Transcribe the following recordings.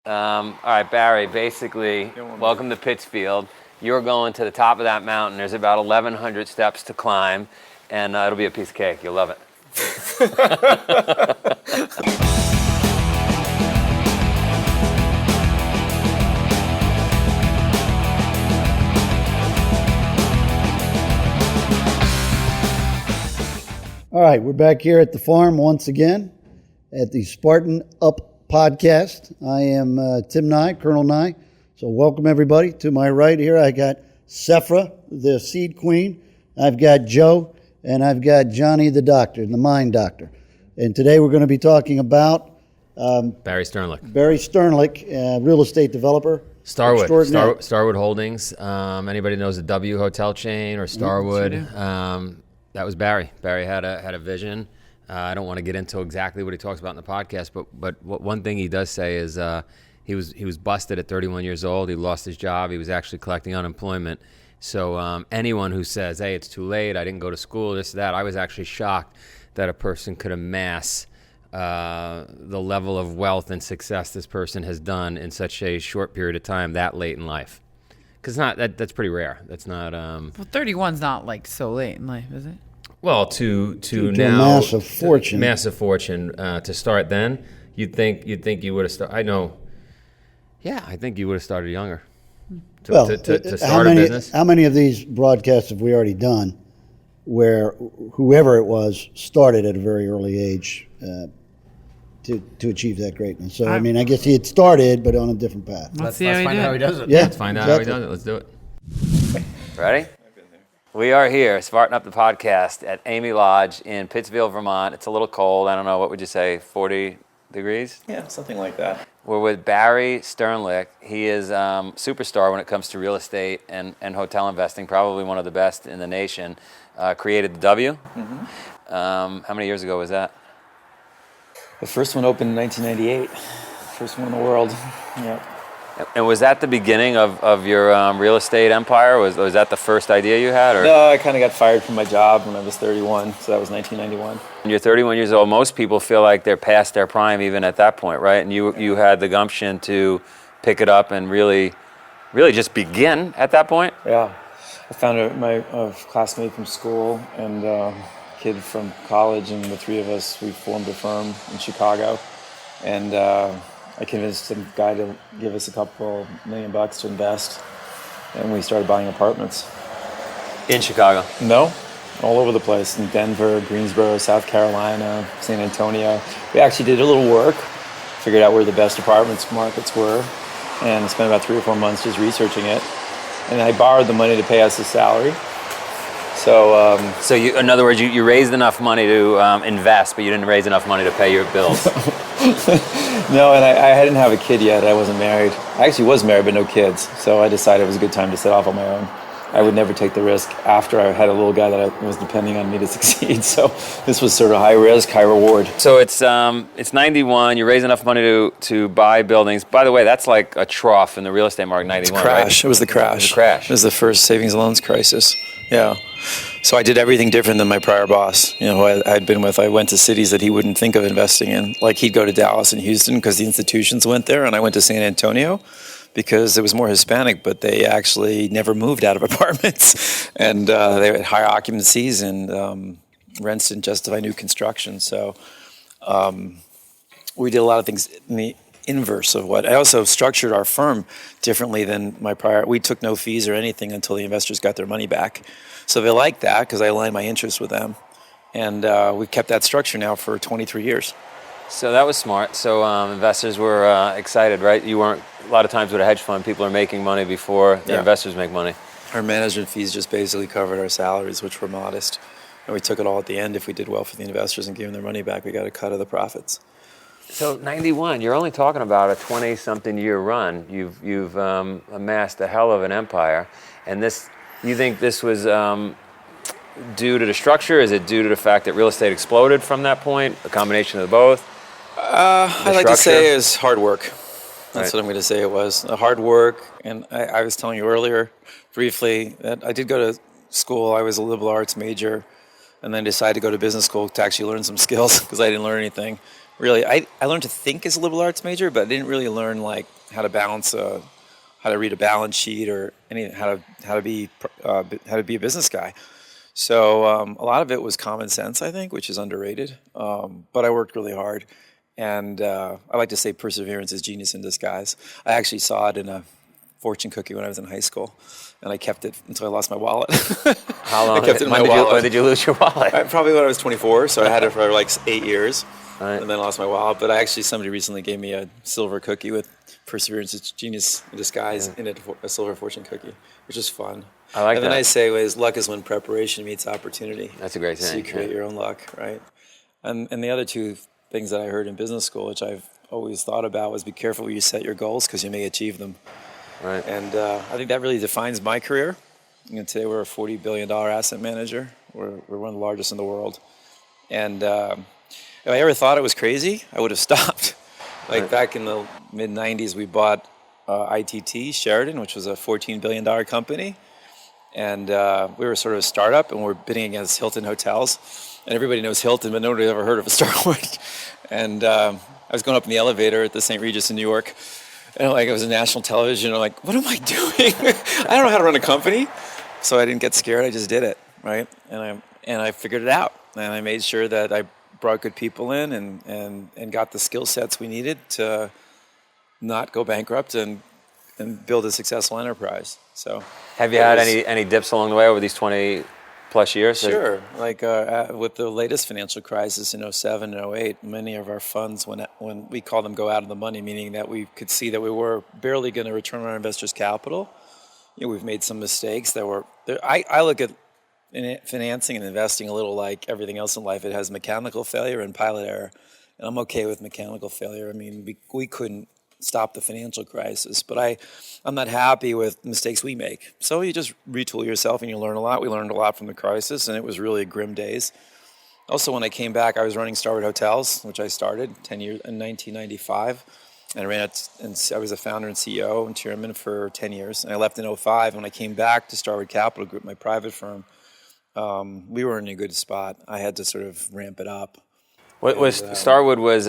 All right, Barry, basically, welcome to Pittsfield. You're going to the top of that mountain. There's about 1,100 steps to climb, and it'll be a piece of cake. You'll love it. All right, we're back here at the farm once again at the Spartan Up podcast. I am Tim Nye, Colonel Nye. So welcome everybody. To my right here, I got Sephra, the seed queen. I've got Joe, and I've got Johnny, the doctor, the mind doctor. And today we're going to be talking about Barry Sternlicht. Barry Sternlicht, real estate developer. Starwood Holdings. Anybody knows the W Hotel chain or Starwood? That was Barry. Barry had a vision. I don't want to get into exactly what he talks about in the podcast, but one thing he does say is he was busted at 31 years old. He lost his job. He was actually collecting unemployment. So anyone who says, "Hey, it's too late. I didn't go to school," this, that, I was actually shocked that a person could amass the level of wealth and success this person has done in such a short period of time that late in life. Because that's pretty rare. That's not. Well, 31's not like so late in life, is it? Well, to now massive fortune. To start then, you'd think you would have started. I know. Yeah, I think you would have started younger. To start a business. How many of these broadcasts have we already done where whoever it was started at a very early age to achieve that greatness? So, I guess he had started, but on a different path. Let's find out how he does it. Yeah, let's find out how he does it. Let's do it. Ready? We are here, Spartan Up the podcast at Amy Lodge in Pittsfield, Vermont. It's a little cold. I don't know, what would you say, 40 degrees? Yeah, something like that. We're with Barry Sternlicht. He is superstar when it comes to real estate and hotel investing, probably one of the best in the nation. Created the W. Mm-hmm. How many years ago was that? The first one opened in 1998. First one in the world. Yeah. And was that the beginning of your real estate empire? Was that the first idea you had? Or? No, I kind of got fired from my job when I was 31, so that was 1991. When you're 31 years old, most people feel like they're past their prime even at that point, right? And you had the gumption to pick it up and really just begin at that point? Yeah. I found my classmate from school and a kid from college, and the three of us, we formed a firm in Chicago. And I convinced some guy to give us a couple $1 million to invest, and we started buying apartments. In Chicago? No, all over the place. In Denver, Greensboro, South Carolina, San Antonio. We actually did a little work, figured out where the best apartments markets were, and spent about 3 or 4 months just researching it. And I borrowed the money to pay us a salary. So you, in other words, you raised enough money to invest, but you didn't raise enough money to pay your bills. No, and I didn't have a kid yet. I wasn't married. I actually was married, but no kids. So I decided it was a good time to set off on my own. I would never take the risk after I had a little guy that was depending on me to succeed. So this was sort of high risk, high reward. So it's 91. You raise enough money to buy buildings. By the way, that's like a trough in the real estate market. 91. It's a crash. Right? It was the crash. It was the first savings loans crisis. Yeah. So I did everything different than my prior boss, who I'd been with. I went to cities that he wouldn't think of investing in. Like he'd go to Dallas and Houston because the institutions went there, and I went to San Antonio because it was more Hispanic, but they actually never moved out of apartments, and they had high occupancies, and rents didn't justify new construction. So we did a lot of things in the inverse of what. I also structured our firm differently than my prior. We took no fees or anything until the investors got their money back. So they liked that because I aligned my interests with them. And we've kept that structure now for 23 years. So that was smart. So investors were excited, right? You weren't, a lot of times with a hedge fund, people are making money before the investors make money. Our management fees just basically covered our salaries, which were modest. And we took it all at the end. If we did well for the investors and gave them their money back, we got a cut of the profits. So 91, you're only talking about a 20-something year run. You've amassed a hell of an empire. And this, you think this was due to the structure? Is it due to the fact that real estate exploded from that point? A combination of both? I'd like to say it's hard work. That's right. What I'm going to say it was. Hard work. And I was telling you earlier, briefly, that I did go to school. I was a liberal arts major, and then decided to go to business school to actually learn some skills because I didn't learn anything. really, I learned to think as a liberal arts major, but I didn't really learn like how to balance how to read a balance sheet or how to be a business guy. So a lot of it was common sense, I think, which is underrated. But I worked really hard, and I like to say perseverance is genius in disguise. I actually saw it in a fortune cookie when I was in high school, and I kept it until I lost my wallet. How long? I kept it in my when wallet. did you lose your wallet? Probably when I was 24, so I had it for like 8 years, Right. and then lost my wallet. But somebody recently gave me a silver cookie with perseverance is genius in disguise in it, a silver fortune cookie, which is fun. I like and that. the nice say is luck is when preparation meets opportunity. That's a great So you thing. create Yeah. your own luck, right? And the other two things that I heard in business school, which I've always thought about, was be careful where you set your goals because you may achieve them. Right. And I think that really defines my career. Today we're a $40 billion asset manager. We're one of the largest in the world. And if I ever thought it was crazy, I would have stopped. Back in the mid-'90s, we bought ITT, Sheridan, which was a $14 billion company. And we were sort of a startup, and we're bidding against Hilton hotels. And everybody knows Hilton, but nobody ever heard of a Starwood. And I was going up in the elevator at the St. Regis in New York, and it was a national television. I'm like, what am I doing? I don't know how to run a company. So I didn't get scared. I just did it, right? And I figured it out. And I made sure that I brought good people in and got the skill sets we needed to not go bankrupt and build a successful enterprise. So Have you had any dips along the way over these 20 plus years? Sure. With the latest financial crisis in 07 and 08, many of our funds, when we call them go out of the money, meaning that we could see that we were barely going to return on our investors' capital. We've made some mistakes that were there. I look at financing and investing a little like everything else in life. It has mechanical failure and pilot error. And I'm okay with mechanical failure. I mean, we couldn't stop the financial crisis, but I'm not happy with mistakes we make. So you just retool yourself and you learn a lot. We learned a lot from the crisis, and it was really grim days. Also, when I came back, I was running Starwood Hotels, which I started 10 years in 1995. And I ran it, and I was a founder and CEO and chairman for 10 years. And I left in 2005. When I came back to Starwood Capital Group, my private firm, we were in a good spot. I had to sort of ramp it up. Starwood was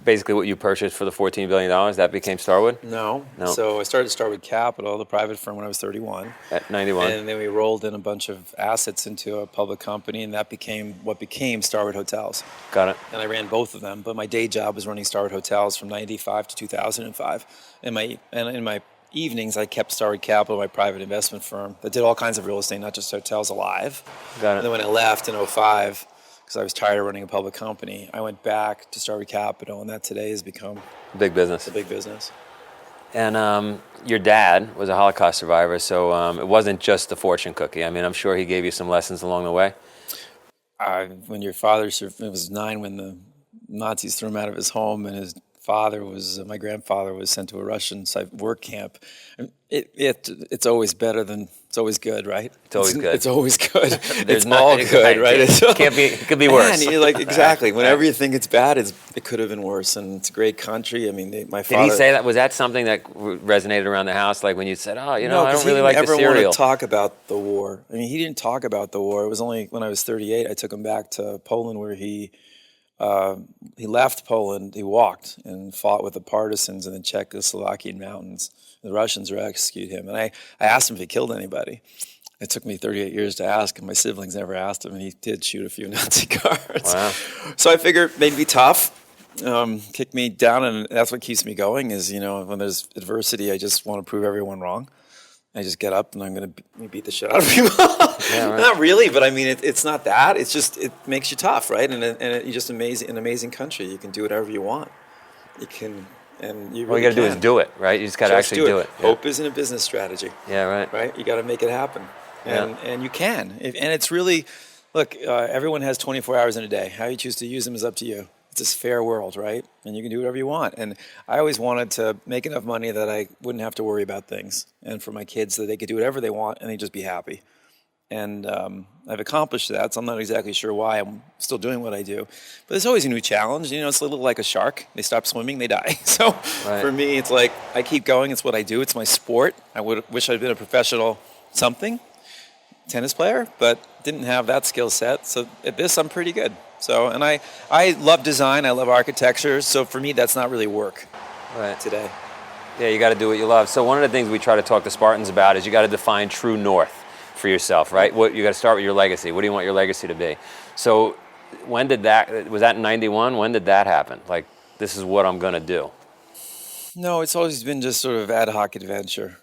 basically what you purchased for the $14 billion. That became Starwood? No. So I started Starwood Capital, the private firm, when I was 31. At 91. And then we rolled in a bunch of assets into a public company, and that became what became Starwood Hotels. Got it. And I ran both of them, but my day job was running Starwood Hotels from 95 to 2005. And in my evenings, I kept Starwood Capital, my private investment firm, that did all kinds of real estate, not just hotels, alive. Got it. And then when I left in 2005, because I was tired of running a public company, I went back to Starwood Capital, and that today has become Big business. a big business. And your dad was a Holocaust survivor, so it wasn't just the fortune cookie. I mean, I'm sure he gave you some lessons along the way. When your father was 9 when the Nazis threw him out of his home, and his my grandfather was sent to a Russian work camp. It's always better than, it's always good, right? It's always good. It's always good. There's It's all good, right? It could be worse. Man, you're like, exactly. Whenever you think it's bad, it could have been worse. And it's a great country. I mean, my father. Did he say that? Was that something that resonated around the house? Like when you said, I don't really like the cereal. He didn't ever want to talk about the war. I mean, he didn't talk about the war. It was only when I was 38, I took him back to Poland, where he left Poland. He walked and fought with the partisans in the Czechoslovakian mountains. The Russians rescued him. And I asked him if he killed anybody. It took me 38 years to ask him. My siblings never asked him, and he did shoot a few Nazi guards. Wow. So I figured maybe be tough, kick me down, and that's what keeps me going is, when there's adversity, I just want to prove everyone wrong. I just get up and I'm going to beat the shit out of people. Yeah, right. Not really, but I mean, it's not that. It's just, it makes you tough, right? And you're just an amazing country. You can do whatever you want. You can, and you really All you got to do is do it, right? You just got to actually do it. Yeah. Hope isn't a business strategy. Yeah, right. Right? You got to make it happen. And you can. And it's really, look, everyone has 24 hours in a day. How you choose to use them is up to you. It's this fair world, right? And you can do whatever you want. And I always wanted to make enough money that I wouldn't have to worry about things. And for my kids, that they could do whatever they want and they'd just be happy. And I've accomplished that, so I'm not exactly sure why I'm still doing what I do. But there's always a new challenge. It's a little like a shark. They stop swimming, they die. So For me, it's like I keep going. It's what I do. It's my sport. I wish I'd been a professional tennis player, but didn't have that skill set. So at this, I'm pretty good. So, and I love design. I love architecture. So for me, that's not really work Right. today. Yeah, you got to do what you love. So one of the things we try to talk to Spartans about is you got to define true north for yourself, right? What you got to start with your legacy. What do you want your legacy to be? So when did that? Was that in '91? When did that happen? Like, this is what I'm going to do. No, it's always been just sort of ad hoc adventure.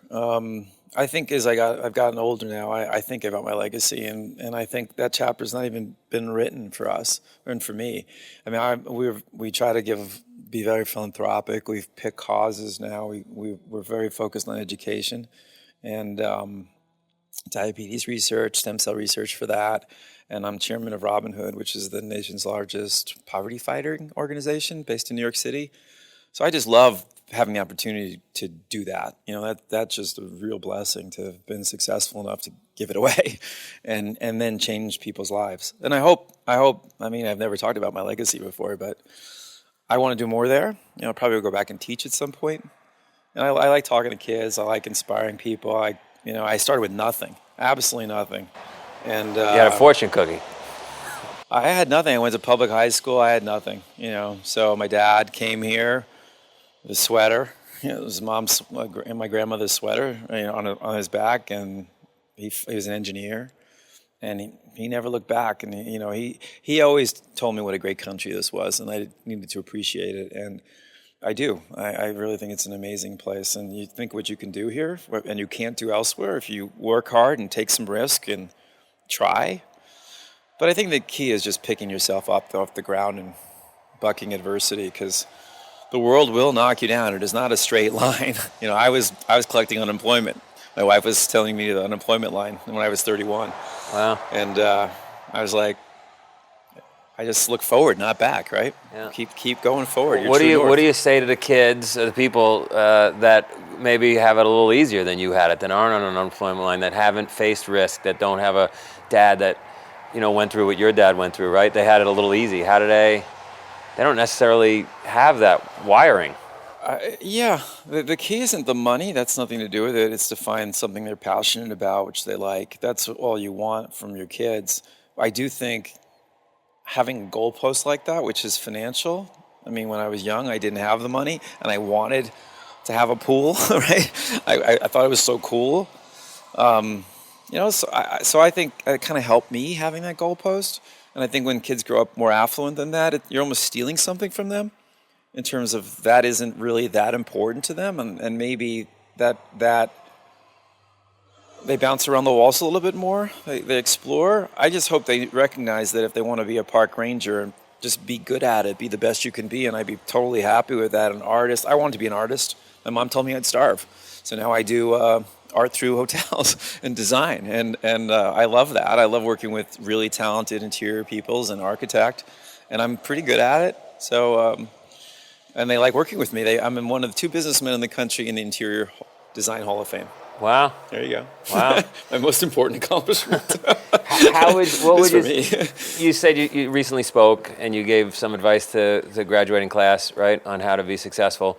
I think as I've gotten older now, I think about my legacy, and I think that chapter's not even been written for us and for me. I mean, we try to be very philanthropic. We've picked causes now. We're very focused on education and diabetes research, stem cell research for that. And I'm chairman of Robin Hood, which is the nation's largest poverty fighting organization based in New York City. So I just love having the opportunity to do that. You know, that's just a real blessing to have been successful enough to give it away and then change people's lives. And I hope, I mean, I've never talked about my legacy before, but I want to do more there. You know, probably go back and teach at some point. And I like talking to kids. I like inspiring people. I started with nothing, absolutely nothing. And You had a fortune cookie. I had nothing. I went to public high school. I had nothing, So my dad came here with a sweater. It was mom's and my grandmother's sweater, on his back, and he was an engineer, and he never looked back. And he always told me what a great country this was, and I needed to appreciate it. And I do. I really think it's an amazing place. And you think what you can do here, and you can't do elsewhere if you work hard and take some risk and try. But I think the key is just picking yourself up off the ground and bucking adversity, because the world will knock you down. It is not a straight line. I was collecting unemployment. My wife was telling me the unemployment line when I was 31. Wow. And I was like, I just look forward, not back, right? Yeah. Keep going forward. What do you say to the kids, the people that maybe have it a little easier than you had it, that aren't on an unemployment line, that haven't faced risk, that don't have a dad that went through what your dad went through, right? They had it a little easy. How do they don't necessarily have that wiring? Yeah, the key isn't the money. That's nothing to do with it. It's to find something they're passionate about, which they like. That's all you want from your kids. I do think having a goalpost like that, which is financial. I mean, when I was young, I didn't have the money, and I wanted to have a pool, right? I thought it was so cool. So I think it kind of helped me having that goalpost. And I think when kids grow up more affluent than that, you're almost stealing something from them in terms of that isn't really that important to them. And maybe that they bounce around the walls a little bit more. They explore. I just hope they recognize that if they want to be a park ranger and just be good at it, be the best you can be, and I'd be totally happy with that. An artist. I wanted to be an artist. My mom told me I'd starve. So now I do art through hotels and design, and I love that. I love working with really talented interior peoples and architect, and I'm pretty good at it. So, and they like working with me. I'm one of the 2 businessmen in the country in the Interior Design Hall of Fame. Wow. There you go. Wow. My most important accomplishment. You said you recently spoke and you gave some advice to the graduating class, right, on how to be successful.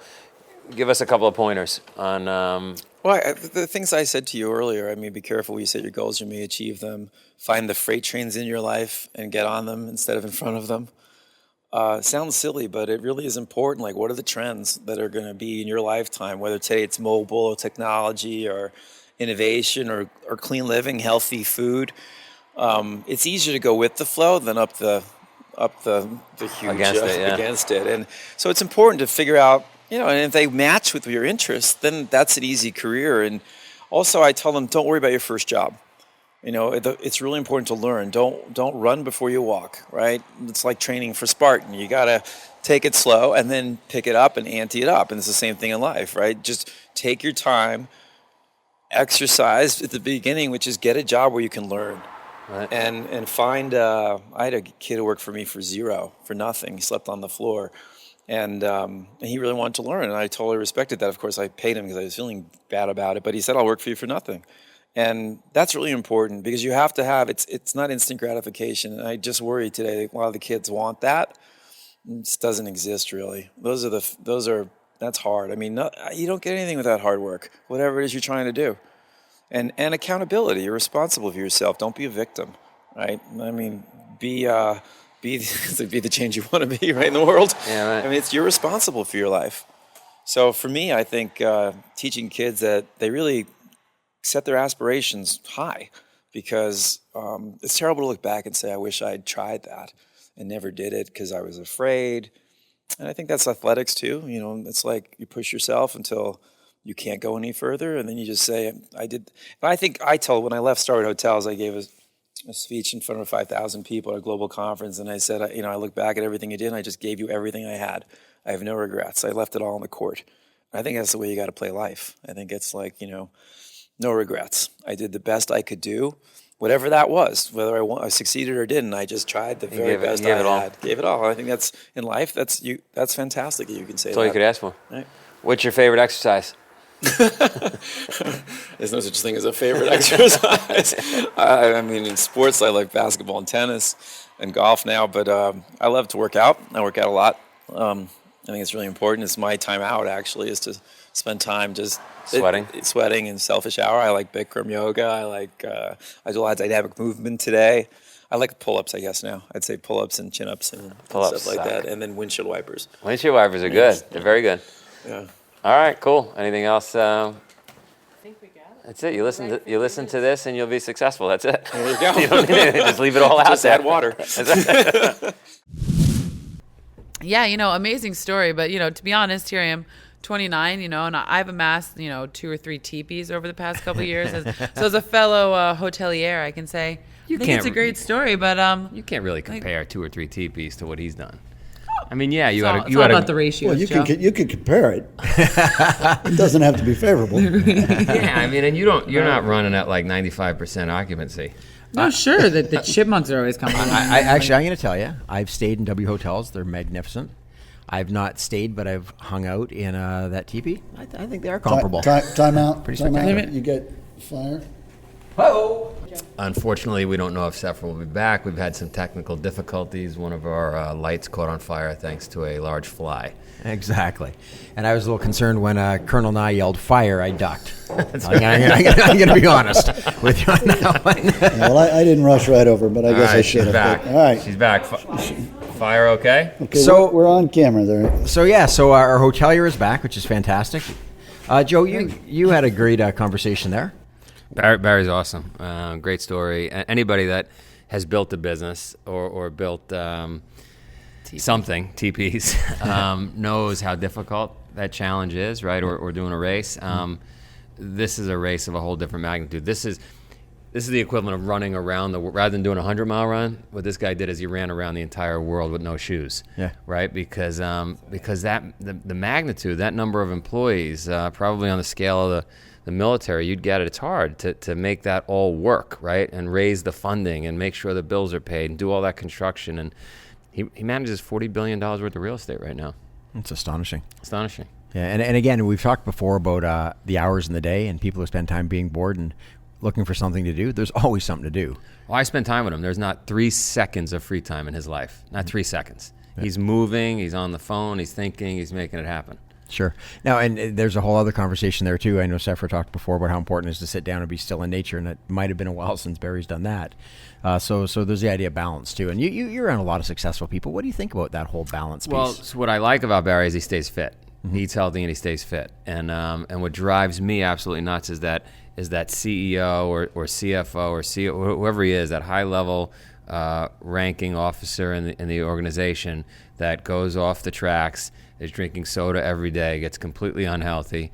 Give us a couple of pointers on. Well, the things I said to you earlier. I mean, be careful when you set your goals; you may achieve them. Find the freight trains in your life and get on them instead of in front of them. Sounds silly, but it really is important. Like, what are the trends that are going to be in your lifetime? Whether today it's mobile or technology or innovation or clean living, healthy food. It's easier to go with the flow than up the huge against it. And so it's important to figure out, and if they match with your interests, then that's an easy career. And also, I tell them, don't worry about your first job. It's really important to learn. Don't run before you walk, right? It's like training for Spartan. You got to take it slow and then pick it up and ante it up. And it's the same thing in life, right? Just take your time, exercise at the beginning, which is get a job where you can learn. Right. And find, I had a kid who worked for me for nothing. He slept on the floor. And he really wanted to learn. And I totally respected that. Of course, I paid him because I was feeling bad about it. But he said, I'll work for you for nothing. And that's really important because you have to have, it's not instant gratification. And I just worry today, a lot of the kids want that. It just doesn't exist really. That's hard. I mean, you don't get anything without hard work, whatever it is you're trying to do. And accountability, you're responsible for yourself. Don't be a victim, right? I mean, be be the change you want to be, right, in the world. Yeah, right. I mean, you're responsible for your life. So for me, I think teaching kids that they really set their aspirations high, because it's terrible to look back and say, I wish I'd tried that and never did it because I was afraid. And I think that's athletics too. You know, it's like you push yourself until you can't go any further, and then you just say, I did. And I think when I left Starwood Hotels, I gave a speech in front of 5,000 people at a global conference, and I said, I look back at everything you did, and I just gave you everything I had. I have no regrets. I left it all on the court. I think that's the way you got to play life. I think it's like, no regrets. I did the best I could do, whatever that was, whether I succeeded or didn't. I just tried the very best I had. Gave it all. I think that's in life. That's fantastic. You can say That's all you could ask for. Right. What's your favorite exercise? There's no such thing as a favorite exercise. I mean, in sports, I like basketball and tennis and golf now, but I love to work out. I work out a lot. I think it's really important. It's my time out, actually, is to spend time just sweating and selfish hour. I like Bikram yoga. I do a lot of dynamic movement today. I like pull-ups, I guess, now. I'd say pull-ups and chin-ups and stuff like that, and then windshield wipers. Windshield wipers are good. They're very good. Yeah. All right, cool. Anything else? I think we got it. That's it. You listen to this, and you'll be successful. That's it. There you go. You don't need anything. Just leave it all out Just there. add water. Yeah, amazing story. But, to be honest, here I am, 29, and I've amassed, 2 or 3 teepees over the past couple of years. So as a fellow hotelier, I can say I think it's a great story. But You can't really compare 2 or 3 teepees to what he's done. I mean, yeah, you it's had all about the ratio. Well, you can compare it. It doesn't have to be favorable. Yeah, I mean, and you're not running at like 95% occupancy. No, sure. The chipmunks are always coming. I'm going to tell you, I've stayed in W hotels. They're magnificent. I've not stayed, but I've hung out in that teepee. I think they are comparable. Time out. Pretty Time out. spectacular. You get fire. Unfortunately, we don't know if Sephra will be back. We've had some technical difficulties. One of our lights caught on fire thanks to a large fly. Exactly. And I was a little concerned when Colonel Nye yelled fire, I ducked. I'm going to be honest with you on that one. Yeah, well, I didn't rush right over, but I guess I should she's have. back. All right. She's back. Fire okay? Okay, So- we're on camera there. So our hotelier is back, which is fantastic. Joe, you had a great conversation there. Barry's awesome. Great story. Anybody that has built a business or built something, TPs, knows how difficult that challenge is, right? Or doing a race. This is a race of a whole different magnitude. This is the equivalent of running around rather than doing a 100-mile run. What this guy did is he ran around the entire world with no shoes. Yeah. Right. Because that the magnitude, that number of employees, probably on the scale of the military, you'd get it. It's hard to make that all work, right? And raise the funding and make sure the bills are paid and do all that construction. And he manages $40 billion worth of real estate right now. It's astonishing. Astonishing. Yeah, and again, we've talked before about the hours in the day and people who spend time being bored and looking for something to do. There's always something to do. Well, I spend time with him. There's not 3 seconds of free time in his life. Not 3 seconds. Yeah. He's moving. He's on the phone. He's thinking. He's making it happen. Sure. Now, and there's a whole other conversation there, too. I know Sephra talked before about how important it is to sit down and be still in nature, and it might have been a while since Barry's done that. So there's the idea of balance, too. And you're around a lot of successful people. What do you think about that whole balance piece? Well, so what I like about Barry is he stays fit. Mm-hmm. He eats healthy and he stays fit. And what drives me absolutely nuts is that CEO or CFO or CEO, whoever he is, that high-level ranking officer in the organization that goes off the tracks, is drinking soda every day, gets completely unhealthy,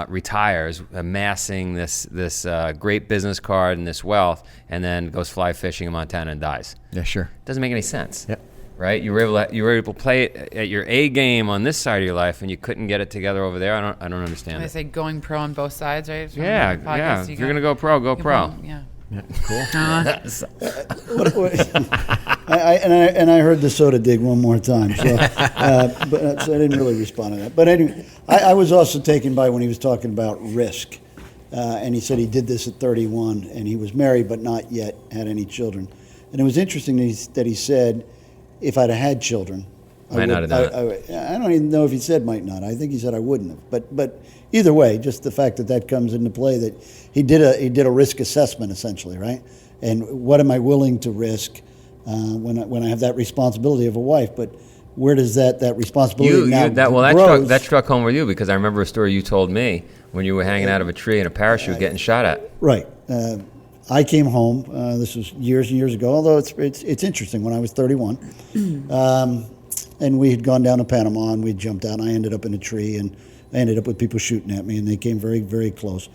retires, amassing this great business card and this wealth, and then goes fly fishing in Montana and dies. Yeah, sure. Doesn't make any sense. Yep. Right? You were able to play it at your A game on this side of your life, and you couldn't get it together over there. I don't understand They it. say going pro on both sides, right? From Yeah, the podcast, yeah. If you're gonna go pro, go pro. Yeah. Yeah, cool. And I heard the soda dig one more time, so I didn't really respond to that. But anyway, I was also taken by when he was talking about risk, and he said he did this at 31, and he was married but not yet had any children. And it was interesting that he said, if I'd have had children, Might not have done it. I don't even know if he said might not. I think he said I wouldn't have. But either way, just the fact that comes into play, that he did a risk assessment essentially, right? And what am I willing to risk? when I have that responsibility of a wife. But where does that responsibility that grows? struck home with you, because I remember a story you told me when you were hanging out of a tree in a parachute getting shot at. Right. I came home. This was years and years ago. Although it's interesting. When I was 31, and we had gone down to Panama and we jumped out. And I ended up in a tree, and I ended up with people shooting at me, and they came very, very close.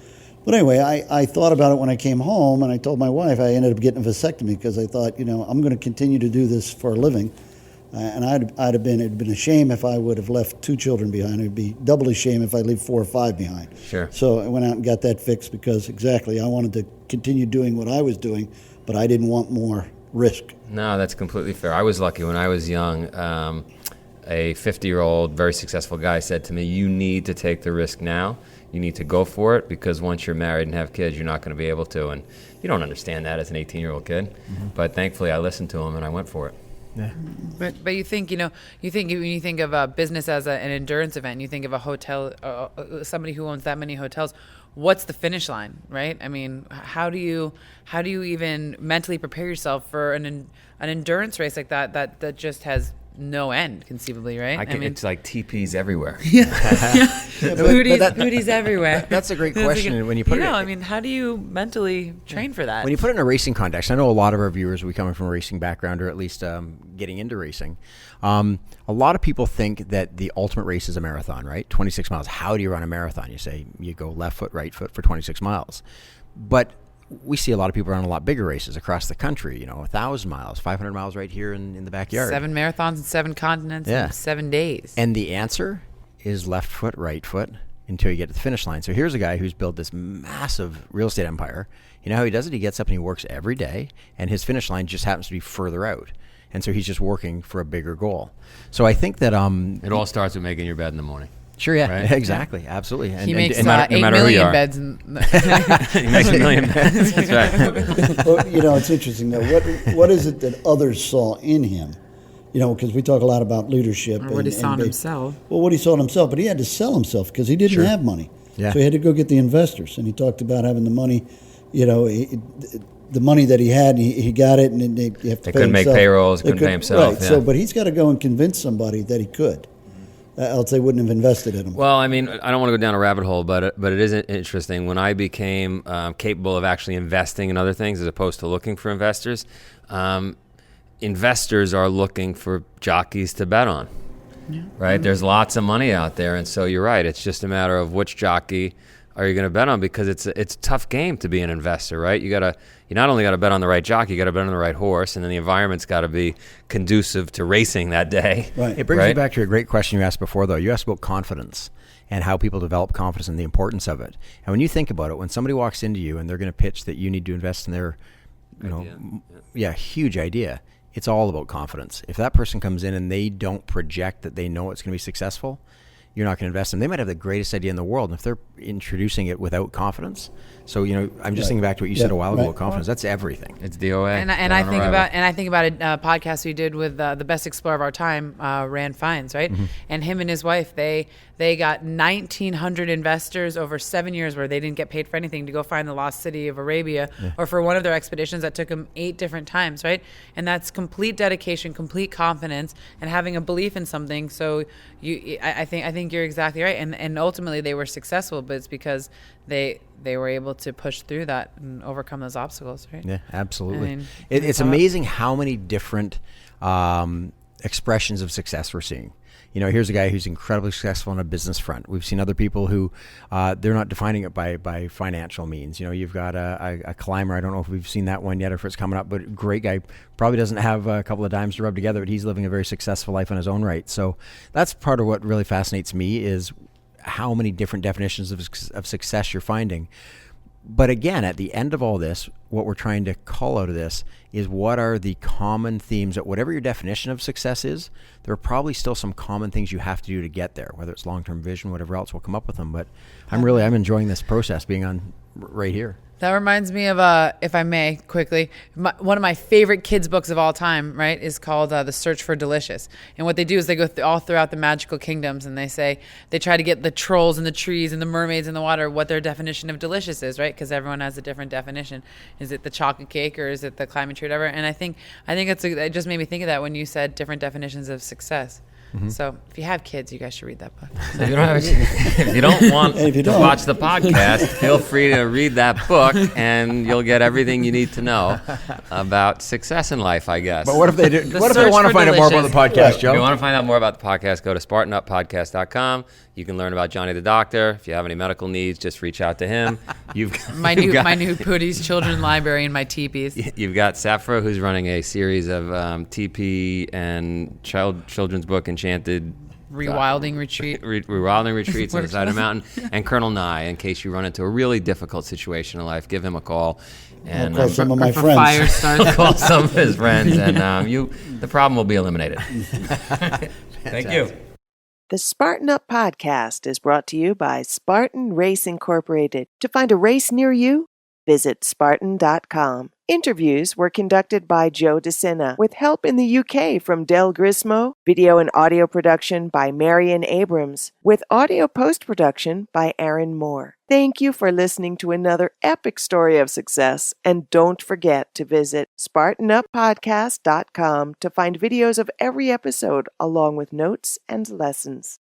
But anyway, I thought about it when I came home, and I told my wife I ended up getting a vasectomy because I thought, I'm going to continue to do this for a living. And it'd been a shame if I would have left 2 children behind. It'd be doubly shame if I leave 4 or 5 behind. Sure. So I went out and got that fixed because exactly I wanted to continue doing what I was doing, but I didn't want more risk. No, that's completely fair. I was lucky when I was young. A 50-year-old, very successful guy said to me, "You need to take the risk now. You need to go for it, because once you're married and have kids, you're not going to be able to." And you don't understand that as an 18-year-old kid. Mm-hmm. But thankfully, I listened to him and I went for it. Yeah. But you think when you think of a business as an endurance event, you think of a hotel, somebody who owns that many hotels. What's the finish line, right? I mean, how do you even mentally prepare yourself for an endurance race like that just has no end, conceivably, right? It's like TPs everywhere. Booties everywhere. That's a great question. When you put it, how do you mentally train for that? When you put it in a racing context, I know a lot of our viewers will be coming from a racing background, or at least getting into racing. A lot of people think that the ultimate race is a marathon, right? 26 miles. How do you run a marathon? You say you go left foot, right foot for 26 miles. But we see a lot of people run a lot bigger races across the country, 1,000 miles, 500 miles right here in the backyard. 7 marathons in 7 continents in 7 days. And the answer is left foot, right foot until you get to the finish line. So here's a guy who's built this massive real estate empire. You know how he does it? He gets up and he works every day, and his finish line just happens to be further out. And so he's just working for a bigger goal. So I think that it all starts with making your bed in the morning. Sure, yeah, right? Exactly, absolutely. He makes 8 million beds. He makes 1 million beds. That's right. Well, it's interesting though. What is it that others saw in him? Because we talk a lot about leadership. Or what he saw in himself. Well, what he saw in himself, but he had to sell himself because he didn't have money. Yeah. So he had to go get the investors, and he talked about having the money. The money that he had, he got it, and then they have to pay couldn't make himself. payrolls, couldn't pay himself. Right. Yeah. So, but he's got to go and convince somebody that he could. Else they wouldn't have invested in him. Well, I mean, I don't want to go down a rabbit hole, but it is interesting. When I became capable of actually investing in other things as opposed to looking for investors, investors are looking for jockeys to bet on, right? There's lots of money out there, and so you're right. It's just a matter of which jockey are you going to bet on, because it's a tough game to be an investor, right? You not only got to bet on the right jockey, you got to bet on the right horse, and then the environment's got to be conducive to racing that day. Right. It brings me back to a great question you asked before, though. You asked about confidence and how people develop confidence and the importance of it. And when you think about it, when somebody walks into you and they're going to pitch that you need to invest in their, huge idea, it's all about confidence. If that person comes in and they don't project that they know it's going to be successful, you're not going to invest in them. They might have the greatest idea in the world, and if they're introducing it without confidence, so I'm just thinking back to what you said a while ago about confidence. That's everything. It's DOA. And I think about a podcast we did with the best explorer of our time, Rand Fines, right? Mm-hmm. And him and his wife, they got 1,900 investors over 7 years where they didn't get paid for anything to go find the lost city of Arabia, or for one of their expeditions that took them 8 different times, right? And that's complete dedication, complete confidence, and having a belief in something. So I think you're exactly right. And ultimately they were successful, but it's because they were able to push through that and overcome those obstacles, right? Yeah, absolutely. It's amazing how many different expressions of success we're seeing. Here's a guy who's incredibly successful on a business front. We've seen other people who they're not defining it by financial means. You've got a climber. I don't know if we've seen that one yet or if it's coming up, but great guy. Probably doesn't have a couple of dimes to rub together, but he's living a very successful life on his own right. So that's part of what really fascinates me, is how many different definitions of success you're finding. But again, at the end of all this, what we're trying to call out of this is what are the common themes that whatever your definition of success is, there are probably still some common things you have to do to get there, whether it's long-term vision, whatever else, we'll come up with them. But I'm enjoying this process being on right here. That reminds me of, if I may, quickly, one of my favorite kids' books of all time, right, is called The Search for Delicious. And what they do is they go all throughout the magical kingdoms, and they try to get the trolls and the trees and the mermaids in the water what their definition of delicious is, right? Because everyone has a different definition. Is it the chocolate cake or is it the climate tree, whatever? And I think it just made me think of that when you said different definitions of success. So if you have kids, you guys should read that book. So if you don't want to watch the podcast, feel free to read that book, and you'll get everything you need to know about success in life, I guess. But what if they do? What if they want to find out more about the podcast, Joe? If you want to find out more about the podcast, go to SpartanUpPodcast.com. You can learn about Johnny the Doctor. If you have any medical needs, just reach out to him. My new Pooties Children's Library and my teepees. You've got Safra, who's running a series of TP and children's book Enchanted Rewilding retreat. Rewilding retreats on the side of the mountain. And Colonel Nye, in case you run into a really difficult situation in life, give him a call. And I'll call some of my friends. Fire starts. Call some of his friends, and the problem will be eliminated. Thank you. The Spartan Up podcast is brought to you by Spartan Race Incorporated. To find a race near you, visit Spartan.com. Interviews were conducted by Joe DeSena with help in the UK from Del Grismo, video and audio production by Marion Abrams, with audio post-production by Aaron Moore. Thank you for listening to another epic story of success, and don't forget to visit SpartanUpPodcast.com to find videos of every episode along with notes and lessons.